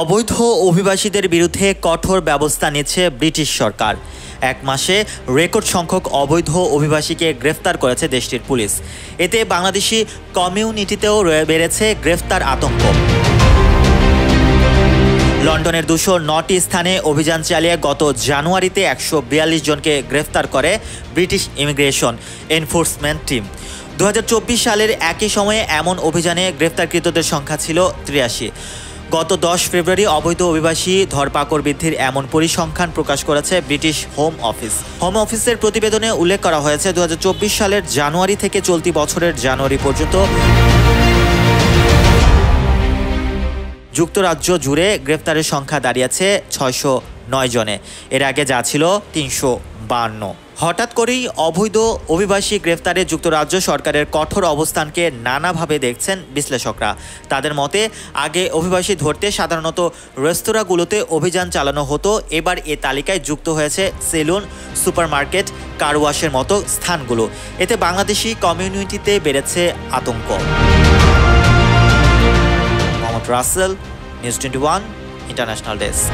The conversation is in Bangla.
অবৈধ অভিবাসীদের বিরুদ্ধে কঠোর ব্যবস্থা নিচ্ছে ব্রিটিশ সরকার। এক মাসে রেকর্ড সংখ্যক অবৈধ অভিবাসীকে গ্রেফতার করেছে দেশটির পুলিশ। এতে বাংলাদেশি কমিউনিটিতেও বেড়েছে গ্রেফতার আতঙ্ক। লন্ডনের 209টি স্থানে অভিযান চালিয়ে গত জানুয়ারিতে 142 জনকে গ্রেফতার করে ব্রিটিশ ইমিগ্রেশন এনফোর্সমেন্ট টিম। 2024 সালের একই সময়ে এমন অভিযানে গ্রেফতারকৃতদের সংখ্যা ছিল 83। গত 10 ফেব্রুয়ারি অবৈধ অভিবাসী ধরপাকড় বৃদ্ধির এমন পরিসংখ্যান প্রকাশ করেছে ব্রিটিশ হোম অফিস। হোম অফিসের প্রতিবেদনে উল্লেখ করা হয়েছে 2024 সালের জানুয়ারি থেকে চলতি বছরের জানুয়ারি পর্যন্ত যুক্তরাজ্য জুড়ে গ্রেফতারের সংখ্যা দাঁড়িয়েছে 609 জনে। এর আগে যা ছিল 352। হঠাৎ করেই অবৈধ অভিবাসী গ্রেফতারে যুক্তরাজ্য সরকারের কঠোর অবস্থানকে নানাভাবে দেখছেন বিশ্লেষকরা। তাদের মতে আগে অভিবাসী ধরতে সাধারণত রেস্তোরাঁগুলোতে অভিযান চালানো হতো, এবার এ তালিকায় যুক্ত হয়েছে সেলুন, সুপারমার্কেট, কারওয়াশের মতো স্থানগুলো। এতে বাংলাদেশি কমিউনিটিতে বেড়েছে আতঙ্ক। Mohammad Rasel, news 21 international desk.